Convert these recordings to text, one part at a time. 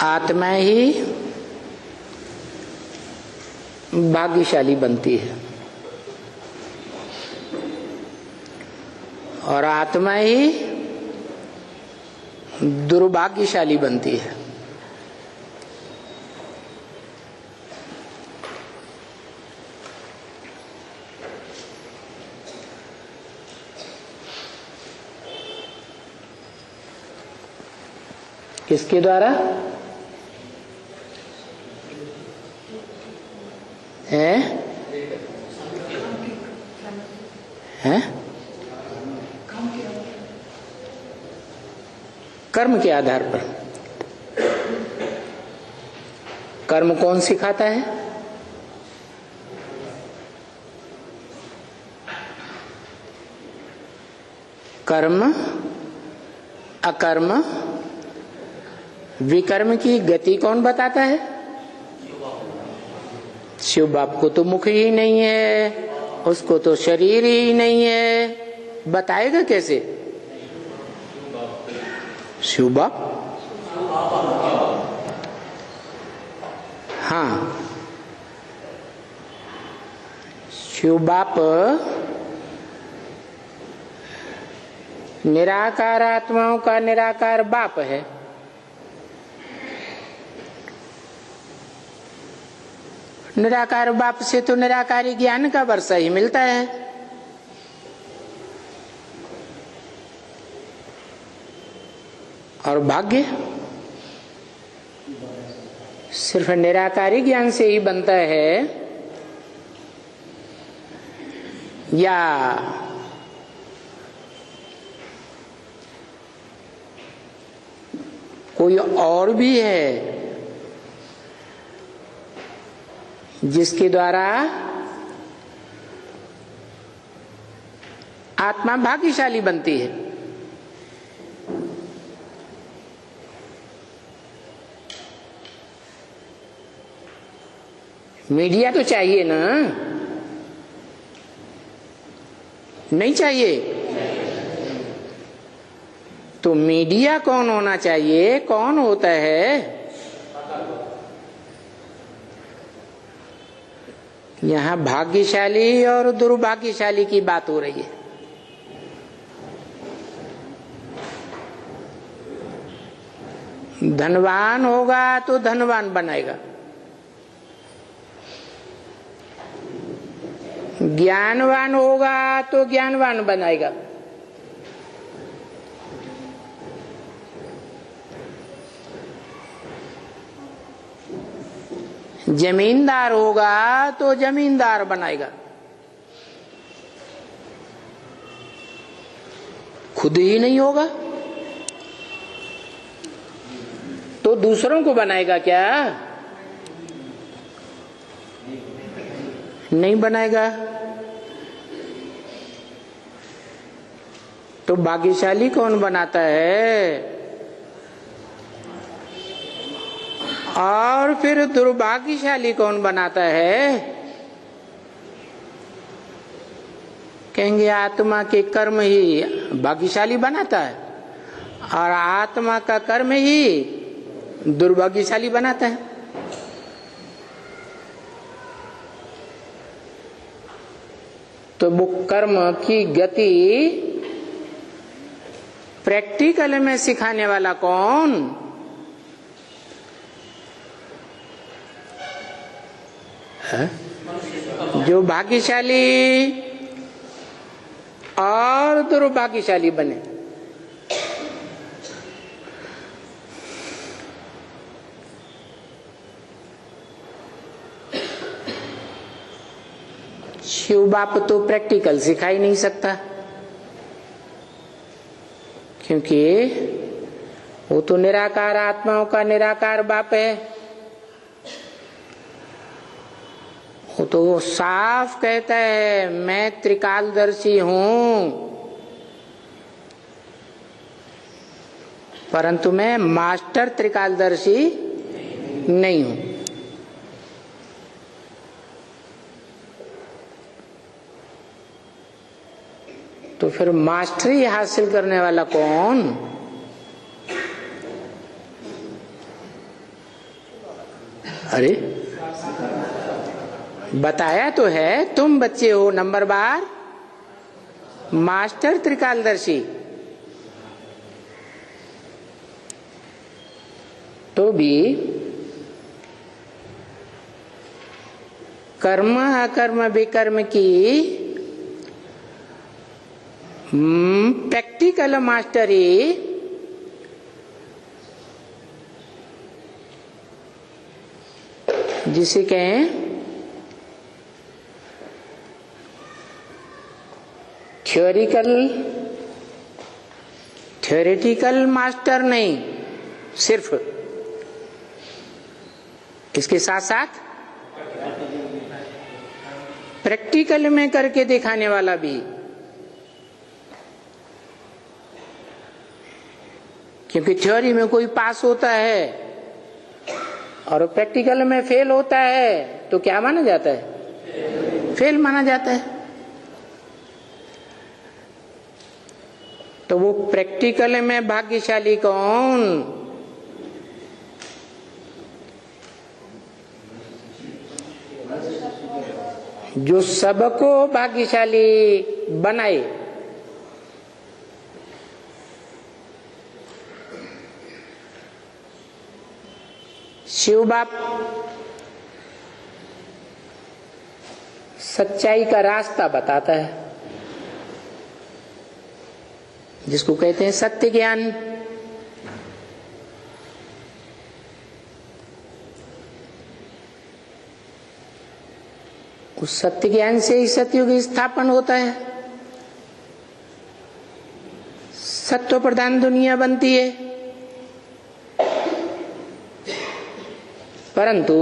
आत्मा ही भाग्यशाली बनती है और आत्मा ही दुर्भाग्यशाली बनती है। किसके द्वारा? हैं? कर्म के आधार पर। कर्म कौन सिखाता है? कर्म, अकर्म, विकर्म की गति कौन बताता है? शिव बाप को तो मुख ही नहीं है, उसको तो शरीर ही नहीं है, बताएगा कैसे? शिव बाप? हाँ, शिव बाप निराकार आत्माओं का निराकार बाप है। निराकार बाप से तो निराकारी ज्ञान का वर्षा ही मिलता है। और भाग्य सिर्फ निराकारी ज्ञान से ही बनता है या कोई और भी है जिसके द्वारा आत्मा भाग्यशाली बनती है? मीडिया तो चाहिए ना? नहीं चाहिए? तो मीडिया कौन होना चाहिए? कौन होता है? यहाँ भाग्यशाली और दुर्भाग्यशाली की बात हो रही है। धनवान होगा तो धनवान बनाएगा, ज्ञानवान होगा तो ज्ञानवान बनाएगा, जमींदार होगा तो जमींदार बनाएगा, खुद ही नहीं होगा तो दूसरों को बनाएगा क्या? नहीं बनाएगा। तो भाग्यशाली कौन बनाता है? और फिर दुर्भाग्यशाली कौन बनाता है? कहेंगे आत्मा के कर्म ही भाग्यशाली बनाता है और आत्मा का कर्म ही दुर्भाग्यशाली बनाता है। तो वो कर्म की गति प्रैक्टिकल में सिखाने वाला कौन? है? जो भाग्यशाली और दुर्भाग्यशाली बने। शिव बाप तो प्रैक्टिकल सिखा ही नहीं सकता, क्योंकि वो तो निराकार आत्माओं का निराकार बाप है। वो तो साफ कहता है मैं त्रिकालदर्शी हूं, परंतु मैं मास्टर त्रिकालदर्शी नहीं हूं। तो फिर मास्टरी हासिल करने वाला कौन? अरे बताया तो है, तुम बच्चे हो नंबर बार मास्टर त्रिकालदर्शी। तो भी कर्म अकर्म विकर्म की प्रैक्टिकल मास्टरी जिसे कहें थ्योरेटिकल मास्टर नहीं, सिर्फ इसके साथ साथ प्रैक्टिकल में करके दिखाने वाला भी। क्योंकि थ्योरी में कोई पास होता है और प्रैक्टिकल में फेल होता है तो क्या माना जाता है? फेल माना जाता है। तो वो प्रैक्टिकल में भाग्यशाली कौन? जो सबको भाग्यशाली बनाए। शिव बाप सच्चाई का रास्ता बताता है, जिसको कहते हैं सत्य ज्ञान। उस सत्य ज्ञान से ही सत्युग स्थापन होता है, सत्व प्रधान दुनिया बनती है। परंतु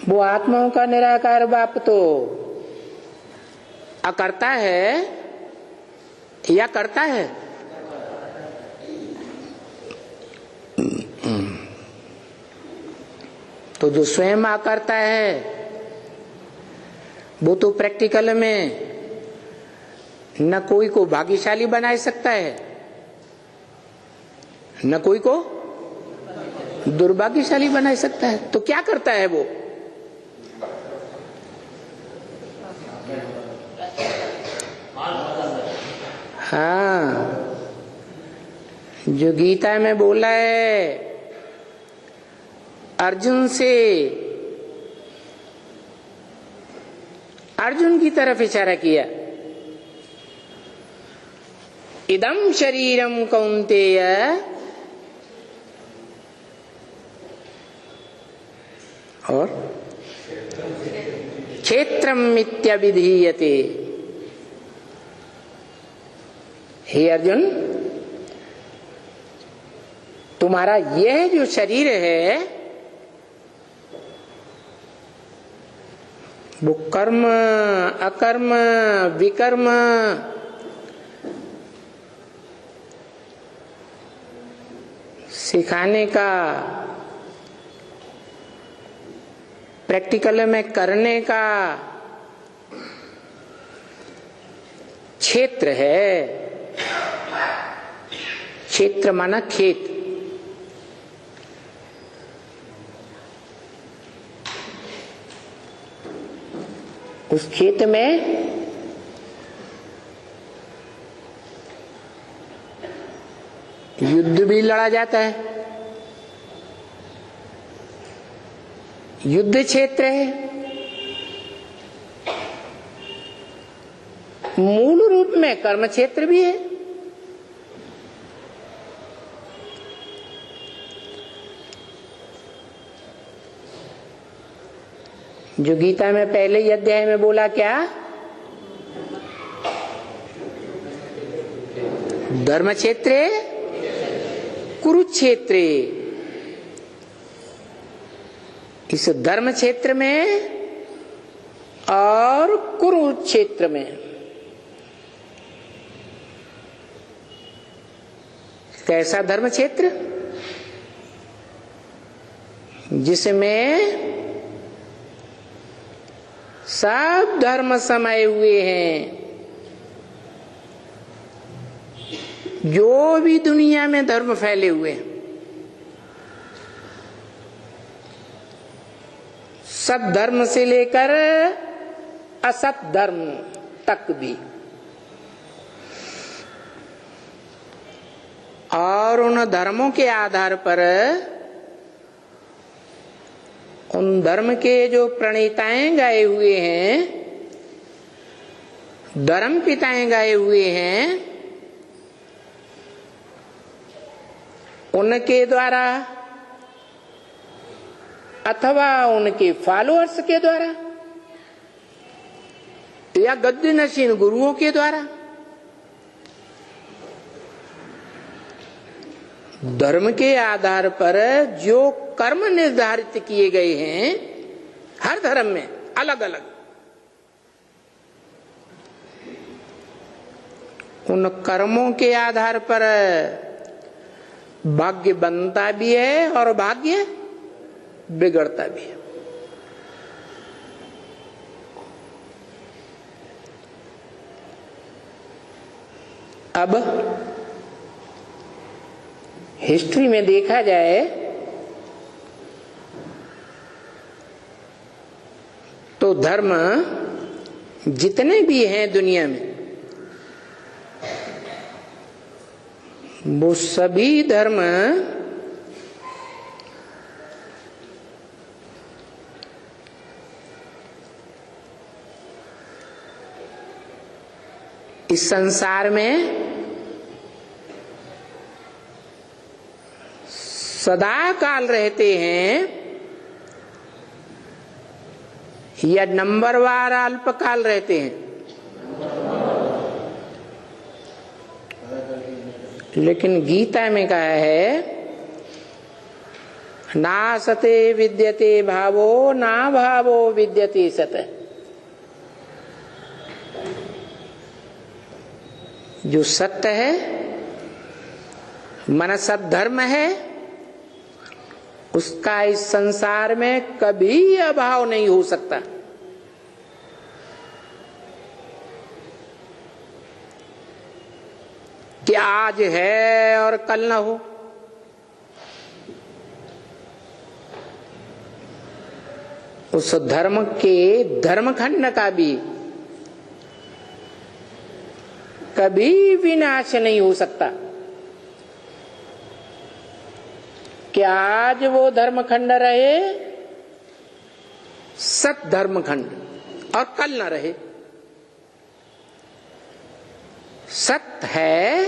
वो आत्माओं का निराकार बाप तो अकर्ता है या करता है? तो जो स्वयं अकर्ता है वो तो प्रैक्टिकल में न कोई को भाग्यशाली बना सकता है, न कोई को दुर्भाग्यशाली बना सकता है। तो क्या करता है वो? हाँ, जो गीता में बोला है अर्जुन से, अर्जुन की तरफ इशारा किया, इदं शरीरम कौन्तेय और क्षेत्रम मिथ्याभिधीयते। हे अर्जुन, तुम्हारा यह जो शरीर है वो कर्म अकर्म विकर्म सिखाने का, प्रैक्टिकल में करने का क्षेत्र है। क्षेत्र माना खेत। उस खेत में युद्ध भी लड़ा जाता है, युद्ध क्षेत्र है। मूल रूप में कर्म क्षेत्र भी है। जो गीता में पहले ही अध्याय में बोला क्या? धर्म क्षेत्र कुरुक्षेत्र। इस धर्म क्षेत्र में और कुरुक्षेत्र में कैसा धर्म क्षेत्र? जिसमें सब धर्म समाये हुए हैं। जो भी दुनिया में धर्म फैले हुए हैं सत धर्म से लेकर असत धर्म तक भी, और उन धर्मों के आधार पर उन धर्म के जो प्रणेताएं गए हुए हैं, धर्म पिताएं गए हुए हैं, उनके द्वारा अथवा उनके फॉलोअर्स के द्वारा या गद्दी नशीन गुरुओं के द्वारा धर्म के आधार पर जो कर्म निर्धारित किए गए हैं, हर धर्म में अलग अलग, उन कर्मों के आधार पर भाग्य बनता भी है और भाग्य बिगड़ता भी है। अब हिस्ट्री में देखा जाए तो धर्म जितने भी हैं दुनिया में, वो सभी धर्म इस संसार में सदा काल रहते हैं या नंबरवार अल्पकाल रहते हैं। लेकिन गीता में कहा है, नासते विद्यते भावो ना भावो विद्यते सत। जो सत्य है, मन सद्धर्म है, उसका इस संसार में कभी अभाव नहीं हो सकता। कि आज है और कल ना हो, उस धर्म के धर्मखंड का भी कभी विनाश नहीं हो सकता। कि आज वो धर्मखंड रहे सत धर्मखंड और कल न रहे। सत है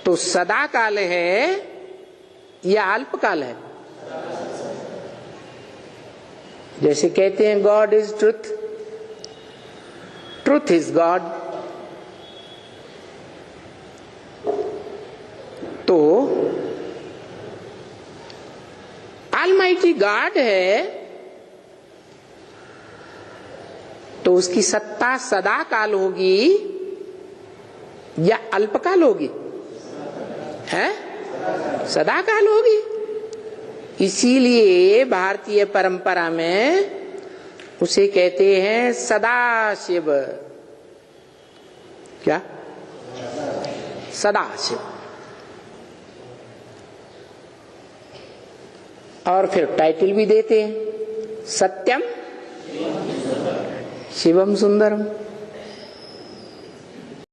तो सदा काल है या अल्पकाल है। जैसे कहते हैं God is truth, truth is God. तो ऑलमाइटी गॉड है तो उसकी सत्ता सदा काल होगी या अल्पकाल होगी? है सदा काल होगी। इसीलिए भारतीय परंपरा में उसे कहते हैं सदाशिव। क्या? सदाशिव। और फिर टाइटल भी देते हैं, सत्यम शिवम सुंदरम।